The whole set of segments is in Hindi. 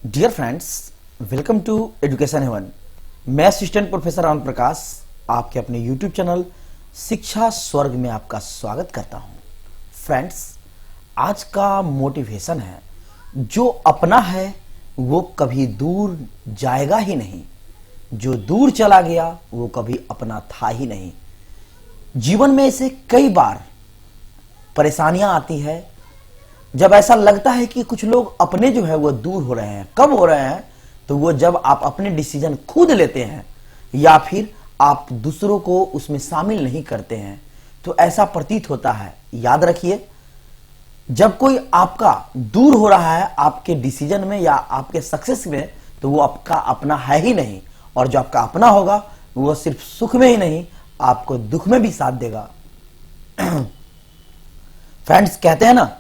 Dear friends, welcome to Education Haven. मैं असिस्टेंट प्रोफेसर राम प्रकाश आपके अपने यूट्यूब चैनल शिक्षा स्वर्ग में आपका स्वागत करता हूं। फ्रेंड्स, आज का मोटिवेशन है, जो अपना है वो कभी दूर जाएगा ही नहीं, जो दूर चला गया वो कभी अपना था ही नहीं। जीवन में ऐसे कई बार परेशानियां आती है जब ऐसा लगता है कि कुछ लोग अपने जो है वो दूर हो रहे हैं। कब हो रहे हैं? तो वो जब आप अपने डिसीजन खुद लेते हैं या फिर आप दूसरों को उसमें शामिल नहीं करते हैं, तो ऐसा प्रतीत होता है। याद रखिए, जब कोई आपका दूर हो रहा है आपके डिसीजन में या आपके सक्सेस में, तो वो आपका अपना है ही नहीं। और जो आपका अपना होगा वो सिर्फ सुख में ही नहीं, आपको दुख में भी साथ देगा। फ्रेंड्स, कहते हैं ना,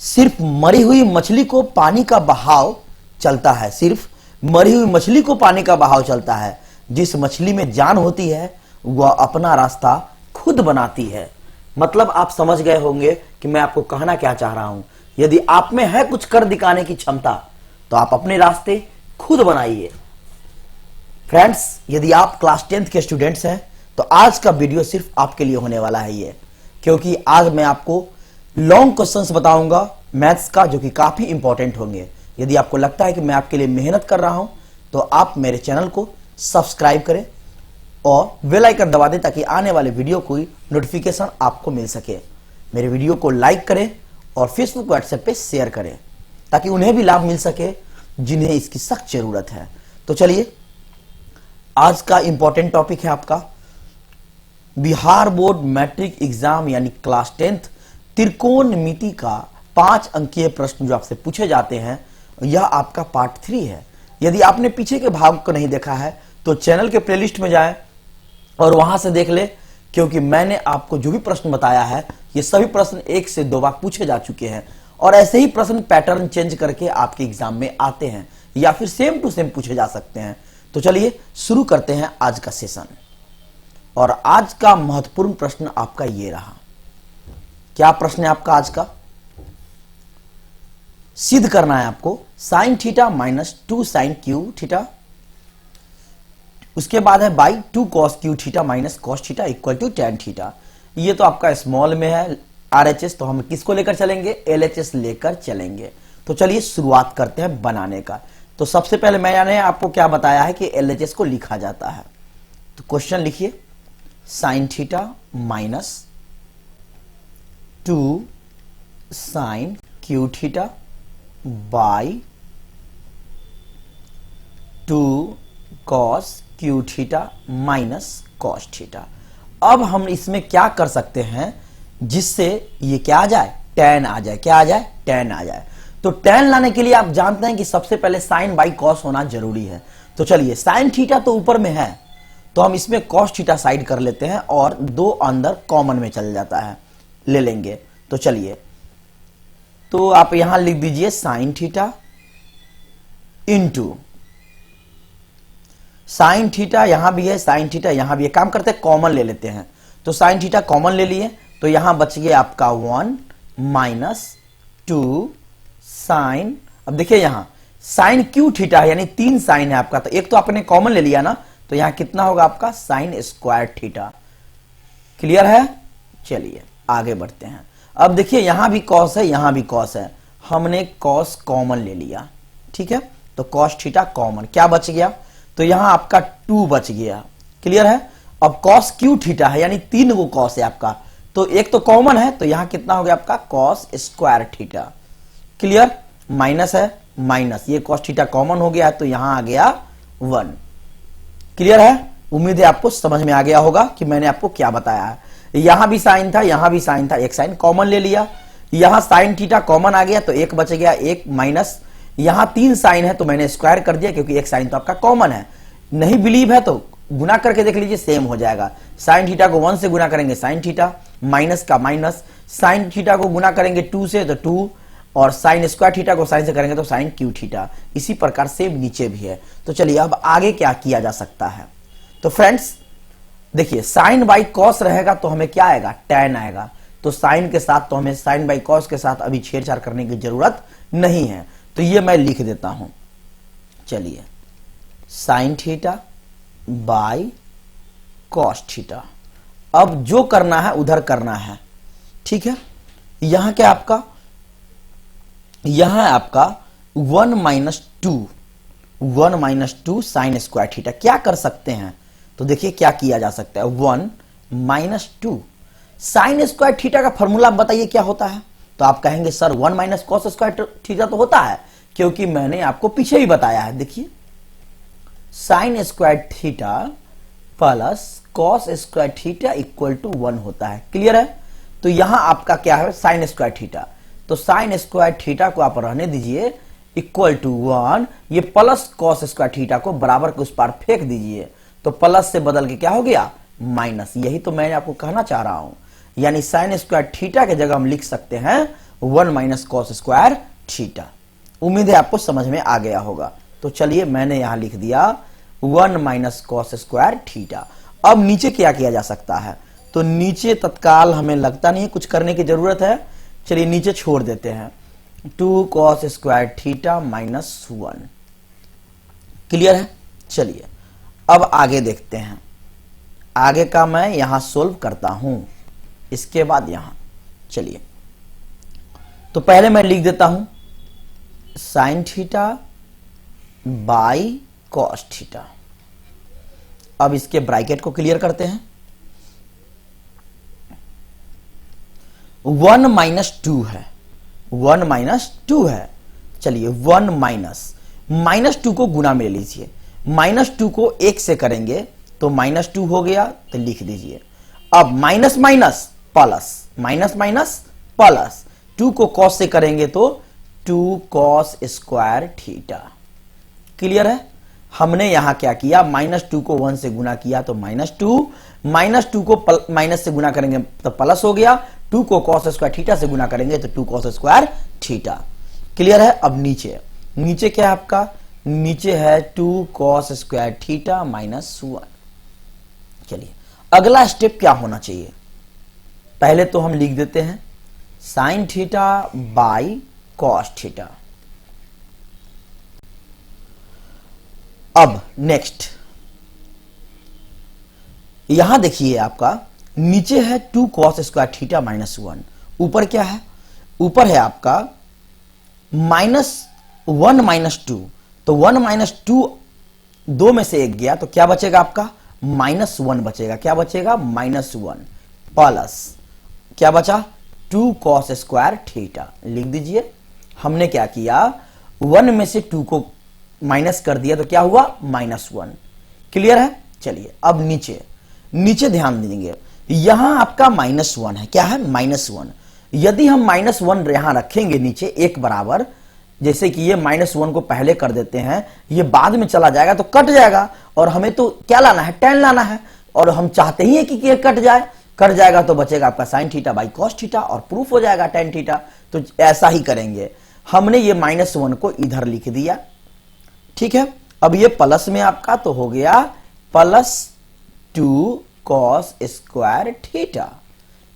सिर्फ मरी हुई मछली को पानी का बहाव चलता है। सिर्फ मरी हुई मछली को पानी का बहाव चलता है। जिस मछली में जान होती है वह अपना रास्ता खुद बनाती है। मतलब आप समझ गए होंगे कि मैं आपको कहना क्या चाह रहा हूं। यदि आप में है कुछ कर दिखाने की क्षमता, तो आप अपने रास्ते खुद बनाइए। फ्रेंड्स, यदि आप क्लास 10th के स्टूडेंट्स हैं तो आज का वीडियो सिर्फ आपके लिए होने वाला है ये, क्योंकि आज मैं आपको लॉन्ग क्वेश्चंस बताऊंगा मैथ्स का, जो कि काफी इंपॉर्टेंट होंगे। यदि आपको लगता है कि मैं आपके लिए मेहनत कर रहा हूं तो आप मेरे चैनल को सब्सक्राइब करें और बेल आइकन दबा दें, ताकि आने वाले वीडियो की नोटिफिकेशन आपको मिल सके। मेरे वीडियो को लाइक करें और फेसबुक व्हाट्सएप पे शेयर करें, ताकि उन्हें भी लाभ मिल सके जिन्हें इसकी सख्त जरूरत है। तो चलिए, आज का इंपॉर्टेंट टॉपिक है आपका बिहार बोर्ड मैट्रिक एग्जाम यानी क्लास 10th त्रिकोणमिति का 5 अंकीय प्रश्न जो आपसे पूछे जाते हैं, यह आपका पार्ट 3 है। यदि आपने पीछे के भाग को नहीं देखा है तो चैनल के प्लेलिस्ट में जाएं और वहां से देख ले, क्योंकि मैंने आपको जो भी प्रश्न बताया है ये सभी प्रश्न 1 से 2 बार पूछे जा चुके हैं। और ऐसे ही प्रश्न पैटर्न चेंज करके आपके एग्जाम में आते हैं या फिर सेम टू सेम पूछे जा सकते हैं। तो चलिए शुरू करते हैं आज का सेशन। और आज का महत्वपूर्ण प्रश्न आपका ये रहा। क्या प्रश्न है आपका आज का? सिद्ध करना है आपको sine theta minus 2 sine cube theta, उसके बाद है by 2 cos cube theta minus cos theta equal to tan theta. ये तो आपका स्मॉल में है RHS, तो हम किसको लेकर चलेंगे? LHS लेकर चलेंगे। तो चलिए शुरुआत करते हैं बनाने का। तो सबसे पहले मैंने आपको क्या बताया है कि LHS को लिखा जाता है। तो क्वेश्चन लिखिए, sine theta minus 2 sine cube theta by 2 cos cube theta minus cos theta. अब हम इसमें क्या कर सकते हैं जिससे ये क्या आ जाए? tan आ जाए। क्या आ जाए? tan आ जाए। तो tan लाने के लिए आप जानते हैं कि सबसे पहले साइन बाई कॉस होना जरूरी है। तो चलिए, साइन थीटा तो ऊपर में है, तो हम इसमें कॉस थीटा साइड कर लेते हैं और 2 अंदर कॉमन में चल जाता है, ले लेंगे। तो चलिए, तो आप यहां लिख दीजिए sine theta into sine theta, यहां भी है साइन थीटा, यहां भी है। काम करते हैं कॉमन ले लेते हैं। तो साइन थीटा कॉमन ले लिए, तो यहां बच गया आपका 1 माइनस 2 साइन। अब देखिए यहां साइन क्यू थीटा है, यानी 3 साइन है आपका, तो एक तो आपने कॉमन ले लिया ना, तो यहां कितना होगा आपका? Sign square theta. क्लियर है? चलिए आगे बढ़ते हैं। अब देखिए यहां भी कॉस है, यहां भी कॉस है, हमने कॉस कॉमन ले लिया। ठीक है, तो कॉस थीटा कॉमन, क्या बच गया? तो यहां आपका 2 बच गया। क्लियर है? अब कॉस क्यू थीटा है, यानी 3 को कॉस है आपका, तो एक तो कॉमन है, तो यहां कितना हो गया आपका? Cos square theta. Clear? Minus है, माइनस, ये कॉस थीटा कॉमन हो गया है, तो यहां आ गया 1। क्लियर है? उम्मीद है आपको समझ में आ गया होगा कि मैंने आपको क्या बताया है। यहां भी साइन था, यहां भी साइन था, एक साइन कॉमन ले लिया, यहां साइन थीटा कॉमन आ गया, तो एक बच गया, एक माइनस, यहां 3 साइन है तो मैंने स्क्वायर कर दिया, क्योंकि एक साइन तो आपका कॉमन है। नहीं बिलीव है तो गुना करके देख लीजिए, सेम हो जाएगा। साइन थीटा को 1 से गुना करेंगे साइन थीटा, माइनस का माइनस, साइन थीटा को गुना करेंगे 2 से तो 2, और साइन स्क्वायर थीटा को साइन से करेंगे तो साइन क्यू थीटा। इसी प्रकार सेम नीचे भी है। तो चलिए अब आगे क्या किया जा सकता है। तो फ्रेंड्स देखिए, साइन बाई कॉस रहेगा तो हमें क्या आएगा? tan आएगा। तो साइन के साथ तो हमें साइन बाई कॉस के साथ अभी छेड़छाड़ करने की जरूरत नहीं है, तो ये मैं लिख देता हूं। चलिए sign theta by cos theta. अब जो करना है उधर करना है, ठीक है। यहां क्या आपका, यहां आपका 1 minus two sign square theta. क्या कर सकते हैं, तो देखिए क्या किया जा सकता है। 1 minus two sign square theta का फॉर्मूला बताइए क्या होता है। तो आप कहेंगे sir 1 minus cos square theta तो होता है, क्योंकि मैंने आपको पीछे भी बताया है। देखिए sine square theta plus cos square theta equal to 1 होता है। क्लियर है। तो यहां आपका क्या है, साइन स्क्वायर थीटा। तो साइन स्क्वायर थीटा को आप रहने दीजिए इक्वल टू 1, ये प्लस कॉस स्क्वायर थीटा को बराबर के उस पार फेंक दीजिए, तो प्लस से बदल के क्या हो गया, माइनस। यही तो मैं आपको कहना चाह रहा हूं। यानी साइन स्क्वायर थीटा के जगह हम लिख सकते हैं 1 माइनस कॉस स्क्वायर थीटा। उम्मीद है आपको समझ में आ गया होगा। तो चलिए मैंने यहां लिख दिया 1 माइनस कॉस स्क्वायर थीटा। अब नीचे क्या किया जा सकता है, तो नीचे तत्काल हमें लगता नहीं है कुछ करने की जरूरत है। चलिए नीचे छोड़ देते हैं 2 cos square theta minus 1। Clear है। चलिए अब आगे देखते हैं। आगे का मैं यहां सोल्व करता हूं, इसके बाद यहां चलिए। तो पहले मैं लिख देता हूं sign theta by cos theta. अब इसके ब्रैकेट को क्लियर करते हैं। 1 माइनस टू है, 1 माइनस टू है। चलिए 1 माइनस टू को गुना में ले लीजिए। माइनस टू को 1 से करेंगे तो माइनस टू हो गया, तो लिख दीजिए। अब minus minus plus, minus minus plus, 2 को कॉस से करेंगे तो 2 कॉस स्क्वायर थीटा। क्लियर है। हमने यहां क्या किया, -2 को 1 से गुना किया तो -2 को माइनस से गुना करेंगे तो प्लस हो गया, 2 को कॉस स्क्वायर थीटा से गुना करेंगे तो 2 कॉस स्क्वायर थीटा। क्लियर है। अब नीचे क्या है आपका, नीचे है 2 कॉस स्क्वायर थीटा माइनस 1। चलिए अगला स्टेप क्या होना चाहिए, पहले तो हम लिख देते हैं sign theta by cos theta. अब नेक्स्ट यहां देखिए आपका नीचे है 2 कॉस स्क्वायर थीटा माइनस 1, ऊपर क्या है, ऊपर है आपका -1 माइनस 2। तो 1 माइनस 2 दो में से एक गया तो क्या बचेगा आपका, -1 बचेगा। क्या बचेगा, -1 प्लस क्या बचा 2 कॉस स्क्वायर थीटा। लिख दीजिए। हमने क्या किया, 1 में से 2 को माइनस कर दिया तो क्या हुआ, -1। क्लियर है। चलिए अब नीचे ध्यान देंगे, यहां आपका -1 है। क्या है, -1। यदि हम -1 यहां रखेंगे नीचे एक बराबर, जैसे कि ये -1 को पहले कर देते हैं, ये बाद में चला जाएगा तो कट जाएगा, और हमें तो क्या लाना है, tan लाना है, और हम चाहते ही है कि ये कट जाएगा तो बचेगा आपका sign theta by cos theta, और प्रूफ हो जाएगा tan थीटा। तो ऐसा ही करेंगे। हमने ये -1 को इधर लिख दिया, ठीक है। अब ये प्लस में आपका तो हो गया +2 कॉस स्क्वायर थीटा।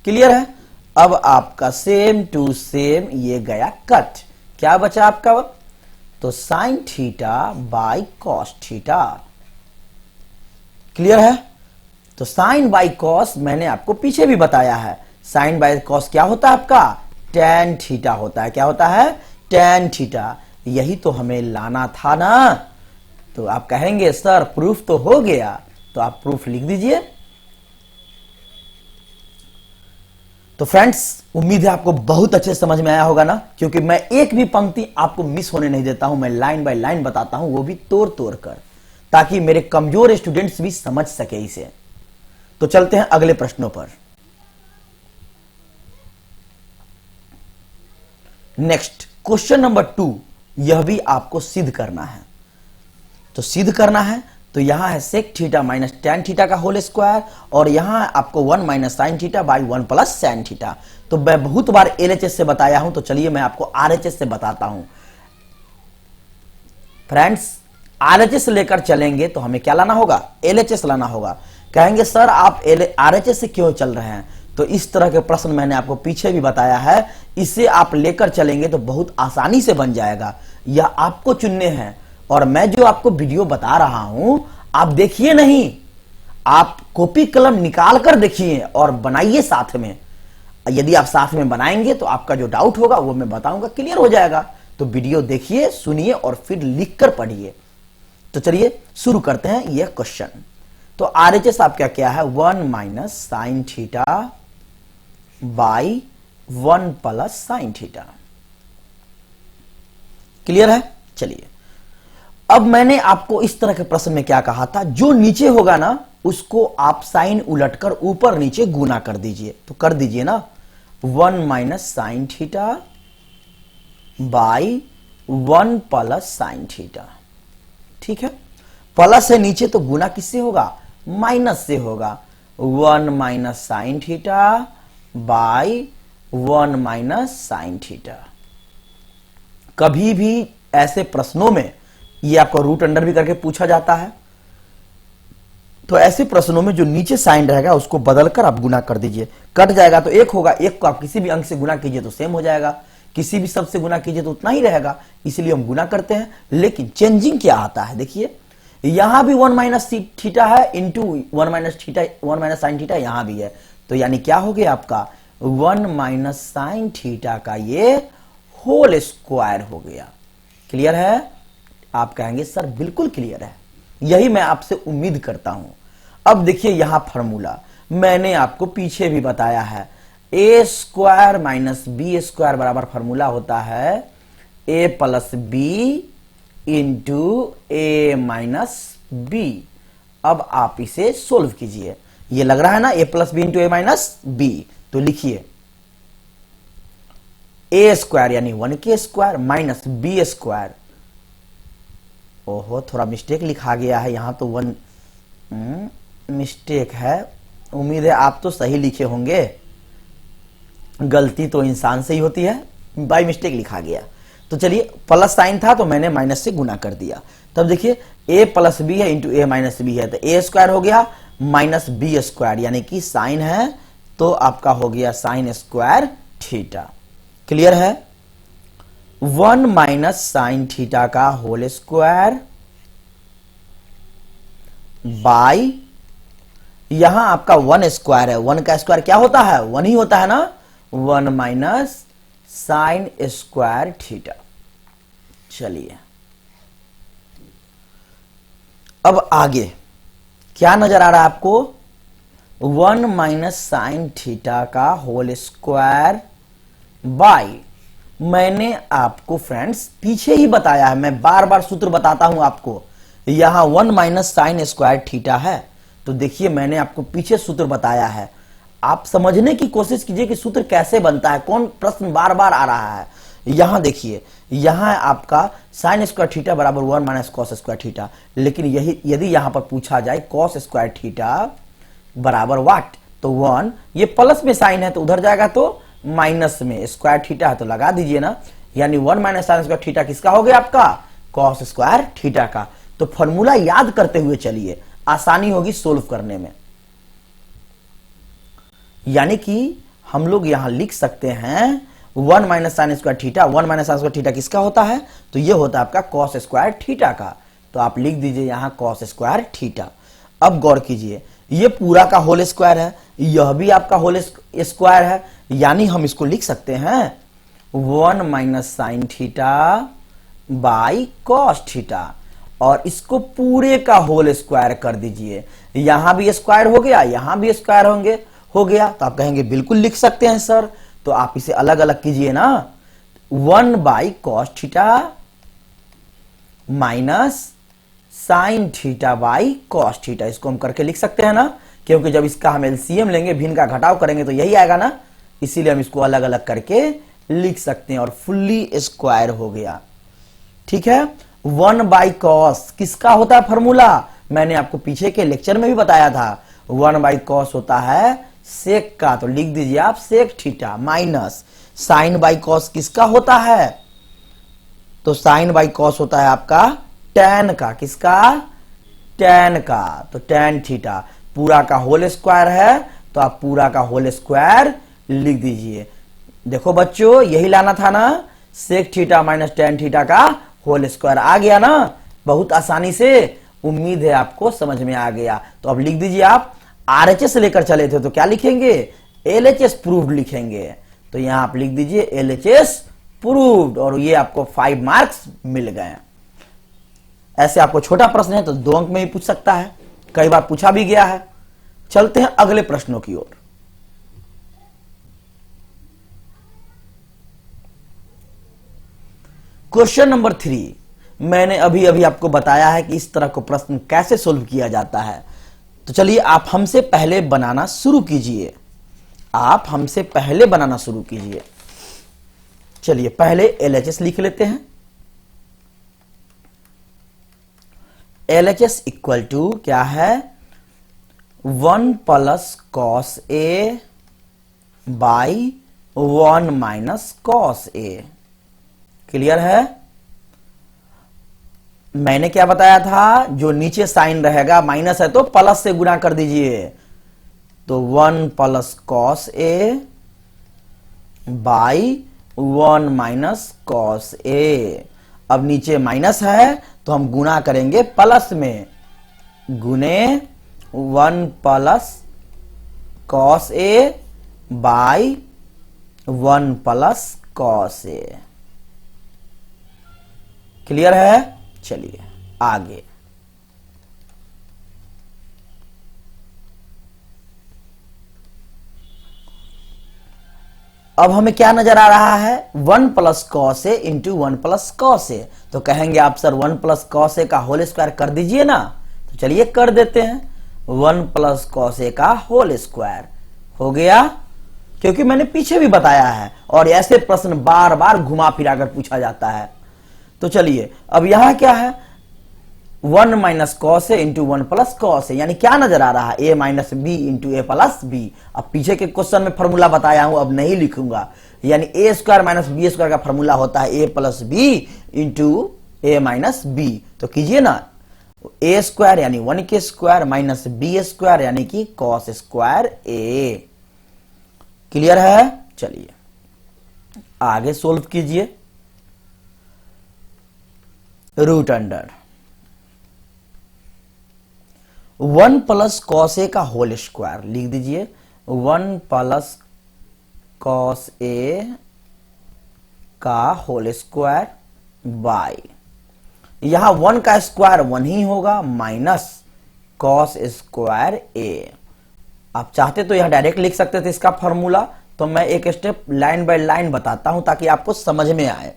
क्लियर है। अब आपका सेम टू सेम ये गया कट, क्या बचा आपका, तो sign theta by cos theta. Clear है। तो साइन बाई कॉस मैंने आपको पीछे भी बताया है, साइन बाई कॉस क्या होता है आपका, tan थीटा होता है। क्या होता है, tan थीटा। यही तो हमें लाना था ना। तो आप कहेंगे सर प्रूफ तो हो गया, तो आप प्रूफ लिख दीजिए। तो फ्रेंड्स उम्मीद है आपको बहुत अच्छे समझ में आया होगा ना, क्योंकि मैं एक भी पंक्ति आपको मिस होने नहीं देता हूं, मैं लाइन बाय लाइन बताता हूं, वो भी तोड़ कर, ताकि मेरे कमजोर स्टूडेंट्स भी समझ सके इसे। तो चलते हैं अगले प्रश्नों पर। नेक्स्ट क्वेश्चन नंबर 2, यह भी आपको सिद्ध करना है। तो सिद्ध करना है तो यहां है sec theta minus tan theta का होल स्क्वायर, और यहां आपको 1 minus sine theta by 1 plus sine theta. तो मैं बहुत बार LHS से बताया हूं, तो चलिए मैं आपको RHS से बताता हूं। फ्रेंड्स RHS लेकर चलेंगे तो हमें क्या लाना होगा, LHS लाना होगा। कहेंगे सर आप RHS से क्यों चल रहे हैं, तो इस तरह के प्रश्न मैंने आपको पीछे भी बताया है। इसे आप लेकर चलेंगे तो बहुत आसानी से बन जाएगा। यह आपको चुनने हैं, और मैं जो आपको वीडियो बता रहा हूं आप देखिए नहीं, आप कॉपी कलम निकाल कर देखिए और बनाइए साथ में। यदि आप साथ में बनाएंगे तो आपका जो डाउट होगा वो मैं बताऊंगा, क्लियर हो जाएगा। तो वीडियो देखिए, सुनिए और फिर लिख कर पढ़िए। तो चलिए शुरू करते हैं यह क्वेश्चन। तो आरएचएस आपका क्या है, 1 minus sine theta by 1 plus sine theta. Clear है? चलिए, अब मैंने आपको इस तरह के प्रश्न में क्या कहा था, जो नीचे होगा ना उसको आप साइन उलटकर ऊपर नीचे गुना कर दीजिए। तो कर दीजिए ना, 1 minus sine theta by 1 plus sine theta. ठीक है, प्लस है नीचे तो गुना किससे होगा, माइनस से होगा। 1 minus sine theta by 1 minus sine theta. कभी भी ऐसे प्रश्नों में ये आपको रूट अंडर भी करके पूछा जाता है, तो ऐसे प्रश्नों में जो नीचे साइन रहेगा उसको बदलकर आप गुना कर दीजिए। कट जाएगा तो 1 होगा, 1 को आप किसी भी अंक से गुना कीजिए तो सेम हो जाएगा, किसी भी शब्द से गुना कीजिए तो उतना ही रहेगा, इसलिए हम गुना करते हैं। लेकिन चेंजिंग क्या आता है, देखिए यहां भी 1 माइनस थीटा है into 1 minus theta, 1 minus sine theta यहां भी है, तो यानी क्या हो गया आपका 1 माइनस साइन थीटा का ये होल स्क्वायर हो गया। क्लियर है? आप कहेंगे सर बिल्कुल क्लियर है, यही मैं आपसे उम्मीद करता हूं। अब देखिए यहां फॉर्मूला मैंने आपको पीछे भी बताया है, ए स्क्वायर माइनस बी स्क्वायर बराबर फॉर्मूला होता है ए प्लस बी इंटू ए माइनस बी। अब आप इसे सोल्व कीजिए, ये लग रहा है ना ए प्लस बी इंटू ए माइनस बी, तो लिखिए ए स्क्वायर यानी 1 स्क्वायर माइनस बी स्क्वायर। ओहो, थोड़ा मिस्टेक लिखा गया है यहां तो 1 मिस्टेक है, उम्मीद है आप तो सही लिखे होंगे। गलती तो इंसान से ही होती है, बाय मिस्टेक लिखा गया। तो चलिए, प्लस साइन था तो मैंने माइनस से गुना कर दिया। तब देखिए ए प्लस बी है इंटू ए माइनस बी है, तो ए स्क्वायर हो गया माइनस बी स्क्वायर, यानी कि साइन है तो आपका हो गया साइन स्क्वायर थीटा। क्लियर है? 1 माइनस साइन थीटा का होल स्क्वायर बाई, यहां आपका 1 स्क्वायर है, 1 का स्क्वायर क्या होता है, 1 ही होता है ना, 1 माइनस साइन स्क्वायर थीटा। चलिए अब आगे क्या नजर आ रहा है आपको, 1 माइनस साइन थीटा का होल स्क्वायर बाई, मैंने आपको फ्रेंड्स पीछे ही बताया है, मैं बार बार सूत्र बताता हूं आपको। यहां 1 माइनस साइन स्क्वायर थीटा है, तो देखिए मैंने आपको पीछे सूत्र बताया है, आप समझने की कोशिश कीजिए कि सूत्र कैसे बनता है, कौन प्रश्न बार बार आ रहा है। यहां देखिए, यहां आपका साइन स्क्वायर थीटा बराबर 1 माइनस कॉस स्क्वायर थीटा, लेकिन यही यदि यहां पर पूछा जाए कॉस स्क्वायर थीटा बराबर व्हाट, तो 1, ये प्लस में साइन है तो उधर जाएगा, तो माइनस में स्क्वायर थीटा है तो लगा दीजिए ना, यानी 1 माइनस साइन स्क्वायर थीटा किसका हो गया आपका, कॉस स्क्वायर थीटा का। तो फॉर्मूला याद करते हुए चलिए, आसानी होगी सोल्व करने में। यानी कि हम लोग यहां लिख सकते हैं 1 minus sign square theta, 1 minus sign square theta किसका होता है, तो ये होता है आपका कॉस स्क्वायर थीटा का, तो आप लिख दीजिए यहां कॉस स्क्वायर थीटा। अब गौर कीजिए, ये पूरा का होल स्क्वायर है, यह भी आपका होल स्क्वायर है, यानी हम इसको लिख सकते हैं 1 minus sine theta by cos theta, और इसको पूरे का होल स्क्वायर कर दीजिए। यहां भी स्क्वायर हो गया, यहां भी स्क्वायर होंगे हो गया, तो आप कहेंगे बिल्कुल लिख सकते हैं सर, तो आप इसे अलग अलग कीजिए ना, 1 by cos theta minus sine theta by cos theta, इसको हम करके लिख सकते हैं ना, क्योंकि जब इसका हम एलसीएम लेंगे, भिन्न का घटाव करेंगे तो यही आएगा ना, इसीलिए हम इसको अलग अलग करके लिख सकते हैं, और फुल्ली स्क्वायर हो गया। ठीक है, 1 बाई कॉस किसका होता है फॉर्मूला, मैंने आपको पीछे के लेक्चर में भी बताया था, 1 बाई कॉस होता है सेक का, तो लिख दीजिए आप sec theta, minus sine by cos किसका होता है, तो साइन बाई कॉस होता है आपका टैन का, किसका, टैन का, तो टैन थीटा, पूरा का होल स्क्वायर है तो आप पूरा का होल स्क्वायर लिख दीजिए। देखो बच्चों, यही लाना था ना, sec theta minus tan theta का होल स्क्वायर आ गया ना, बहुत आसानी से। उम्मीद है आपको समझ में आ गया। तो अब लिख दीजिए, आप आरएचएस लेकर चले थे तो क्या लिखेंगे, एलएचएस प्रूव्ड लिखेंगे। तो यहां आप लिख दीजिए एलएचएस प्रूव्ड, और ये आपको 5 मार्क्स मिल गए। ऐसे आपको छोटा प्रश्न है तो 2 अंक में ही पूछ सकता है, कई बार पूछा भी गया है। चलते हैं अगले प्रश्नों की ओर। क्वेश्चन नंबर 3, मैंने अभी अभी आपको बताया है कि इस तरह को प्रश्न कैसे सोल्व किया जाता है। तो चलिए आप हमसे पहले बनाना शुरू कीजिए, आप हमसे पहले बनाना शुरू कीजिए। चलिए पहले एलएचएस लिख लेते हैं। एलएचएस इक्वल टू क्या है, 1 plus cos A by 1 minus cos A. Clear है। मैंने क्या बताया था, जो नीचे साइन रहेगा माइनस है तो प्लस से गुणा कर दीजिए। तो 1 plus cos A by 1 minus cos A. अब नीचे माइनस है तो हम गुणा करेंगे प्लस में, गुने 1 plus cos A by 1 plus cos A. Clear है। चलिए आगे। अब हमें क्या नजर आ रहा है, 1 प्लस कॉस ए इंटू 1 प्लस कॉस ए। तो कहेंगे आप सर 1 प्लस कॉस ए का होल स्क्वायर कर दीजिए ना। तो चलिए कर देते हैं, 1 प्लस कॉस ए का होल स्क्वायर हो गया, क्योंकि मैंने पीछे भी बताया है और ऐसे प्रश्न बार बार घुमा फिरा कर पूछा जाता है। तो चलिए अब यहां क्या है, 1 माइनस कॉस ए इंटू 1 प्लस कॉस ए, यानी क्या नजर आ रहा है, ए माइनस बी इंटू ए प्लस बी। अब पीछे के क्वेश्चन में फॉर्मूला बताया हूं, अब नहीं लिखूंगा। यानी ए स्क्वायर माइनस बी स्क्वायर का फॉर्मूला होता है ए प्लस बी इंटू ए माइनस बी। तो कीजिए ना, ए स्क्वायर यानी 1 के स्क्वायर माइनस बी स्क्वायर यानी कि कॉस स्क्वायर ए। क्लियर है। चलिए आगे सोल्व कीजिए। रूट अंडर 1 प्लस कॉस ए का होल स्क्वायर लिख दीजिए, 1 प्लस कॉस ए का होल स्क्वायर बाई, यहां 1 का स्क्वायर 1 ही होगा, माइनस कॉस स्क्वायर ए। आप चाहते तो यहां डायरेक्ट लिख सकते थे इसका फॉर्मूला, तो मैं एक स्टेप लाइन बाय लाइन बताता हूं ताकि आपको समझ में आए।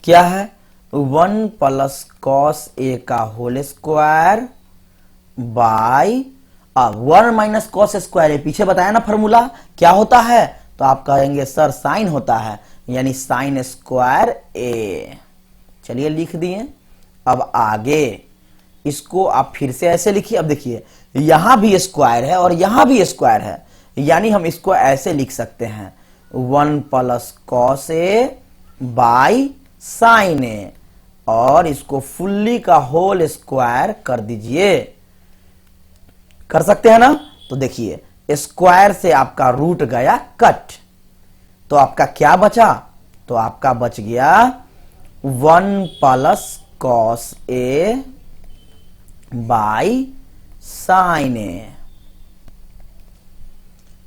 क्या है, 1 प्लस कॉस ए का होल स्क्वायर बाई, अब 1 माइनस कॉस स्क्वायर ए, पीछे बताया ना फॉर्मूला क्या होता है, तो आप कहेंगे सर साइन होता है, यानी साइन स्क्वायर ए। चलिए लिख दिए। अब आगे इसको आप फिर से ऐसे लिखिए। अब देखिए यहां भी स्क्वायर है और यहां भी स्क्वायर है, यानी हम इसको ऐसे लिख सकते हैं, 1 plus cos A by sine A, और इसको फुल्ली का होल स्क्वायर कर दीजिए। कर सकते हैं ना। तो देखिए स्क्वायर से आपका रूट गया कट, तो आपका क्या बचा, तो आपका बच गया 1 plus cos A by sine A.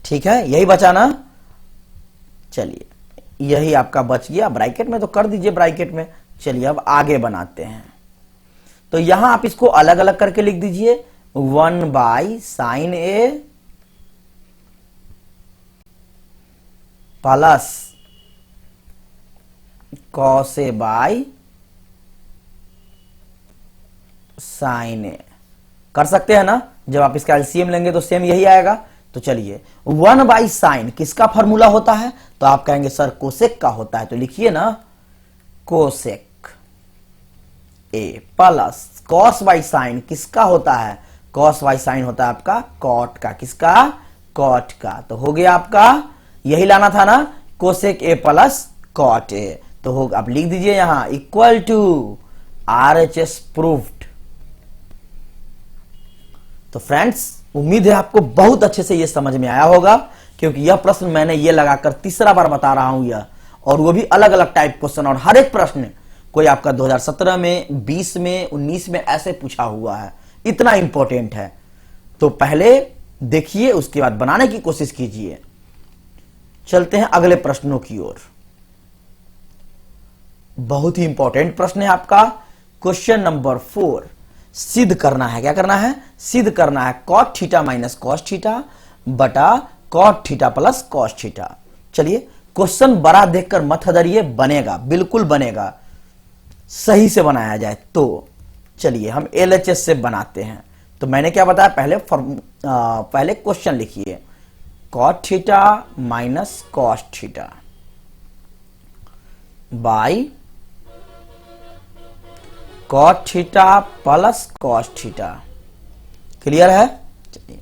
ठीक है, यही बचा ना। चलिए यही आपका बच गया, ब्रैकेट में तो कर दीजिए ब्रैकेट में। चलिए अब आगे बनाते हैं। तो यहां आप इसको अलग अलग करके लिख दीजिए, 1 by sine A plus cos A by sine A. कर सकते हैं ना, जब आप इसका एलसीएम लेंगे तो सेम यही आएगा। तो चलिए 1 बाई साइन किसका फॉर्मूला होता है, तो आप कहेंगे सर कोसेक का होता है, तो लिखिए ना cosec A, plus cos by sine किसका होता है, कॉस बाई साइन होता है आपका कॉट का, किसका, कॉट का। तो हो गया आपका, यही लाना था ना, cosec A plus cot A. तो हो, आप लिख दीजिए यहां इक्वल टू आरएचएस प्रूव्ड। तो फ्रेंड्स उम्मीद है आपको बहुत अच्छे से यह समझ में आया होगा, क्योंकि यह प्रश्न मैंने ये लगाकर तीसरा बार बता रहा हूं यह, और वो भी अलग अलग टाइप क्वेश्चन, और हर एक प्रश्न कोई आपका 2017 में, 20 में, 19 में ऐसे पूछा हुआ है, इतना इंपॉर्टेंट है। तो पहले देखिए, उसके बाद बनाने की कोशिश कीजिए। चलते हैं अगले प्रश्नों की ओर। बहुत ही इंपॉर्टेंट प्रश्न है आपका क्वेश्चन नंबर 4। सिद्ध करना है, क्या करना है? सिद्ध करना है cot theta minus cos theta बटा cot theta plus cos theta. चलिए, क्वेश्चन बड़ा देखकर मत हदरिए, बनेगा, बिल्कुल बनेगा, सही से बनाया जाए तो। चलिए हम LHS से बनाते हैं। तो मैंने क्या बताया, पहले क्वेश्चन लिखिए, cot theta minus cos theta by cot theta plus cos theta. Clear है? चलिए,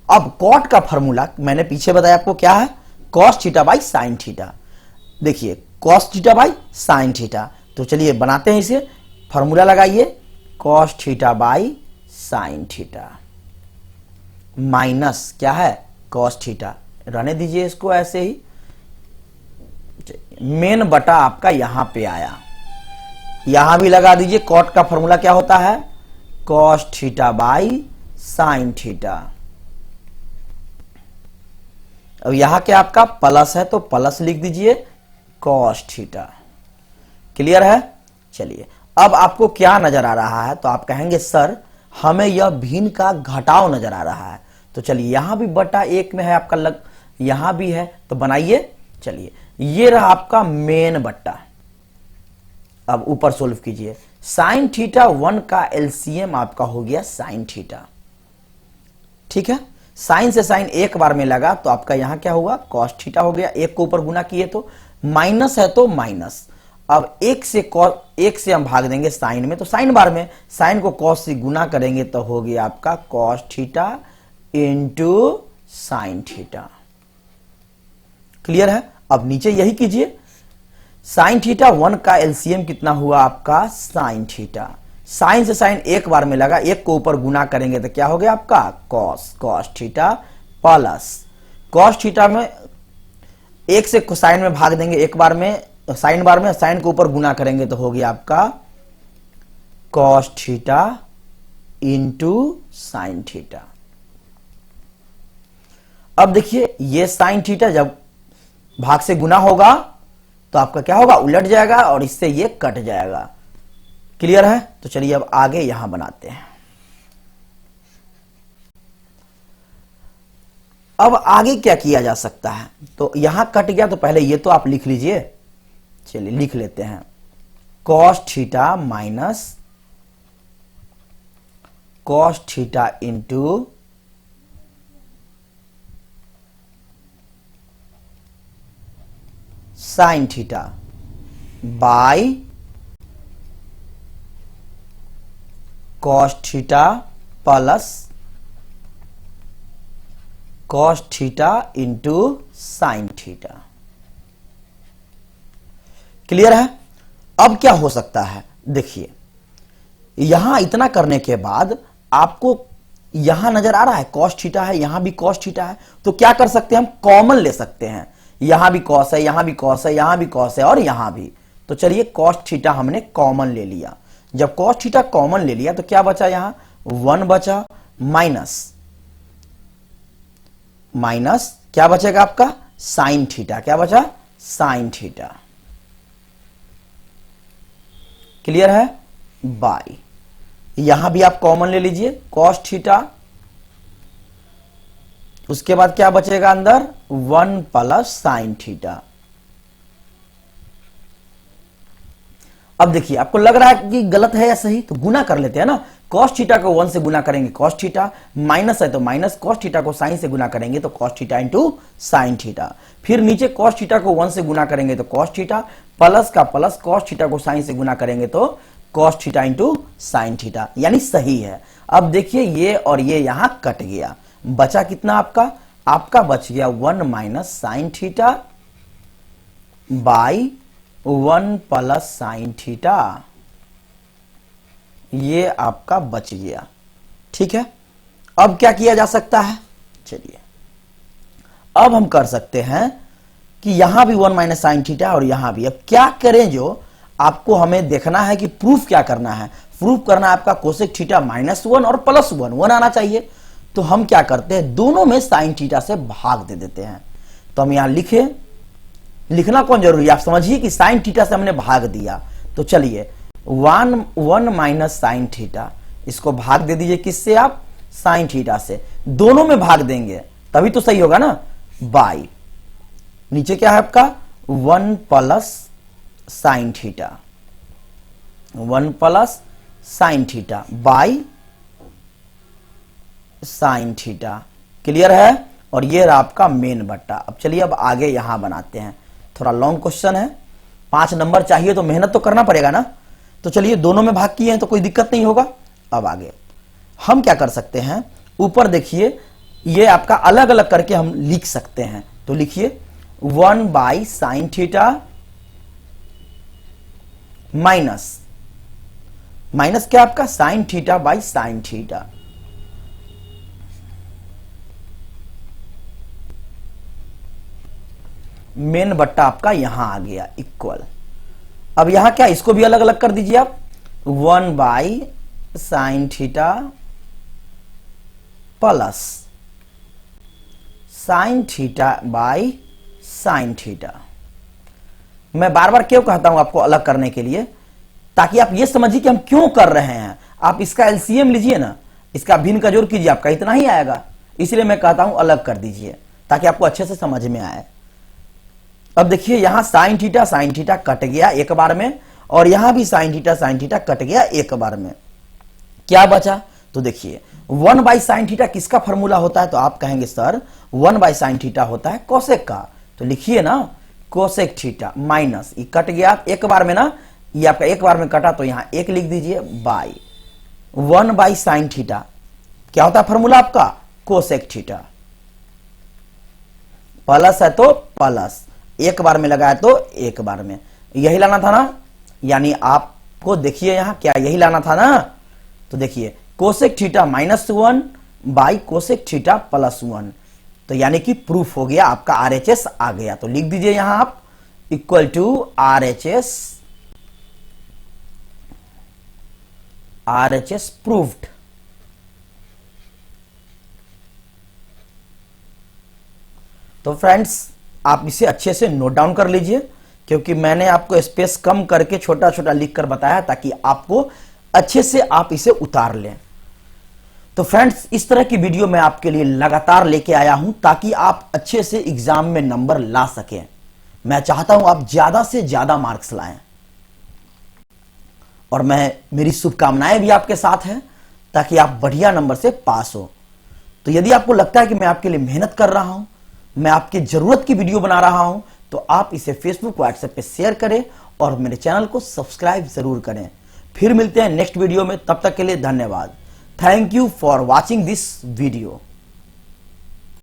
अब cot का फॉर्मूला मैंने पीछे बताया आपको, क्या है? cos theta by sine theta. देखिए, cos theta by sine theta. तो चलिए बनाते हैं इसे, फॉर्मूला लगाइए, cos theta by sine theta minus क्या है? cos theta. रहने दीजिए इसको ऐसे ही, मेन बटा आपका यहां पे आया, यहां भी लगा दीजिए। cot का फॉर्मूला क्या होता है? cos theta by sine theta. अब यहां क्या आपका प्लस है, तो प्लस लिख दीजिए cos थीटा। क्लियर है? चलिए, अब आपको क्या नजर आ रहा है? तो आप कहेंगे सर हमें यह भिन्न का घटाव नजर आ रहा है। तो चलिए, यहां भी बटा 1 में है आपका, यहां भी है, तो बनाइए। चलिए, ये रहा आपका मेन बट्टा। अब ऊपर सोल्व कीजिए, साइन थीटा 1 का एलसीएम आपका हो गया साइन थीटा। ठीक है, साइन से साइन एक बार में लगा तो आपका यहां क्या हुआ? cos थीटा हो गया। एक को ऊपर गुना किए तो माइनस है, तो माइनस। अब एक से हम भाग देंगे साइन में, तो साइन बार में, साइन को cos से गुना करेंगे तो हो गया आपका cos theta into sine theta. Clear है? अब नीचे यही कीजिए, साइन थीटा 1 का एलसीएम कितना हुआ आपका? Sine theta. साइन से साइन एक बार में लगा, एक को ऊपर गुना करेंगे तो क्या हो गया आपका? cos theta plus cos theta में एक से साइन में भाग देंगे एक बार में, साइन बार में, साइन को ऊपर गुना करेंगे तो हो गया आपका cos theta into sine theta. अब देखिए, ये साइन थीटा जब भाग से गुना होगा तो आपका क्या होगा? उलट जाएगा और इससे ये कट जाएगा। क्लियर है? तो चलिए अब आगे यहां बनाते हैं। अब आगे क्या किया जा सकता है? तो यहां कट गया तो पहले ये तो आप लिख लीजिए। चलिए लिख लेते हैं, cos theta minus cos theta into sine theta by cos theta plus cos theta into sine theta. Clear है? अब क्या हो सकता है? देखिए, यहां इतना करने के बाद आपको यहां नजर आ रहा है cos थीटा है, यहां भी cos थीटा है, तो क्या कर सकते हैं? हम कॉमन ले सकते हैं। यहां भी cos है, यहां भी cos है, यहां भी cos है और यहां भी। तो चलिए cos थीटा हमने कॉमन ले लिया। जब cos थीटा कॉमन ले लिया तो क्या बचा? यहां 1 बचा, माइनस क्या बचेगा आपका? Sine theta. क्या बचा? Sine theta. क्लियर है? बाई, यहां भी आप कॉमन ले लीजिए, cos थीटा, उसके बाद क्या बचेगा अंदर? 1 प्लस साइन थीटा। अब देखिए, आपको लग रहा है कि गलत है या सही, तो गुना कर लेते हैं ना। cos थीटा को 1 से गुना करेंगे cos थीटा, माइनस है तो माइनस, cos थीटा को साइन से गुना करेंगे तो cos theta into sine theta. फिर नीचे cos थीटा को 1 से गुना करेंगे तो cos थीटा, प्लस का प्लस, cos थीटा को साइन से गुना करेंगे तो cos theta into sine theta, यानी सही है। अब देखिए, ये और ये यहां कट गया, बचा कितना आपका? आपका बच गया 1 minus sine theta by 1 plus sine theta. ये आपका बच गया। ठीक है, अब क्या किया जा सकता है? चलिए, अब हम कर सकते हैं कि यहां भी 1 माइनस साइन थीटा और यहां भी। अब क्या करें? जो आपको हमें देखना है कि प्रूफ क्या करना है। प्रूफ करना है आपका कोसेक थीटा -1 और +1 1 आना चाहिए। तो हम क्या करते हैं, दोनों में साइन थीटा से भाग दे देते हैं। तो हम यहां लिखना कौन जरूरी है, आप समझिए कि साइन थीटा से हमने भाग दिया। तो चलिए 1 माइनस साइन थीटा, इसको भाग दे दीजिए किससे, आप साइन थीटा से। दोनों में भाग देंगे तभी तो सही होगा ना, बाई नीचे क्या है आपका 1 plus sine theta, 1 plus sine theta by sine theta. Clear है। और ये रहा आपका मेन बट्टा। अब चलिए अब आगे यहां बनाते हैं, थोड़ा लॉन्ग क्वेश्चन है, 5 नंबर चाहिए तो मेहनत तो करना पड़ेगा ना। तो चलिए दोनों में भाग किए हैं तो कोई दिक्कत नहीं होगा। अब आगे हम क्या कर सकते हैं, ऊपर देखिए ये आपका अलग अलग करके हम लिख सकते हैं। तो लिखिए 1 बाई साइन थीटा माइनस क्या आपका sign theta by sine theta. Main बट्टा आपका यहां आ गया इक्वल। अब यहां क्या, इसको भी अलग अलग कर दीजिए आप, 1 by sine theta plus sine theta by sine theta. मैं बार बार क्यों कहता हूं आपको अलग करने के लिए, ताकि आप ये समझिए कि हम क्यों कर रहे हैं। आप इसका एलसीएम लीजिए ना, इसका भिन्न का जोड़ कीजिए, आपका इतना ही आएगा। इसलिए मैं कहता हूं अलग कर दीजिए ताकि आपको अच्छे से समझ में आए। अब देखिए यहां साइन थीटा कट गया एक बार में, और यहां भी साइन थीटा कट गया एक बार में। क्या बचा, तो देखिए 1 बाई साइन थीटा किसका फॉर्मूला होता है, तो आप कहेंगे सर 1 बाई साइन थीटा होता है कोसेक का। तो लिखिए ना कोसेक थीटा माइनस, ये कट गया एक बार में ना, ये आपका एक बार में कटा तो यहां 1 लिख दीजिए बाई 1 बाई साइन थीटा। क्या होता है फॉर्मूला आपका, कोसेक थीटा। प्लस है तो प्लस, एक बार में लगाया तो एक बार में, यही लाना था ना। यानी आपको देखिए यहां क्या यही लाना था ना। तो देखिए cosec theta -1 by cosec theta +1। तो यानी कि प्रूफ हो गया आपका, RHS आ गया। तो लिख दीजिए यहां आप इक्वल टू RHS प्रूफ्ड। तो फ्रेंड्स आप इसे अच्छे से नोट डाउन कर लीजिए, क्योंकि मैंने आपको स्पेस कम करके छोटा छोटा लिखकर बताया ताकि आपको अच्छे से आप इसे उतार लें। तो फ्रेंड्स इस तरह की वीडियो मैं आपके लिए लगातार लेके आया हूं ताकि आप अच्छे से एग्जाम में नंबर ला सकें। मैं चाहता हूं आप ज्यादा से ज्यादा मार्क्स लाएं, और मेरी शुभकामनाएं भी आपके साथ हैं ताकि आप बढ़िया नंबर से पास हो। तो यदि आपको लगता है कि मैं आपके लिए मेहनत कर रहा हूं, मैं आपकी जरूरत की वीडियो बना रहा हूं, तो आप इसे फेसबुक व्हाट्सएप पे शेयर करें और मेरे चैनल को सब्सक्राइब जरूर करें। फिर मिलते हैं नेक्स्ट वीडियो में, तब तक के लिए धन्यवाद। Thank you for watching this video.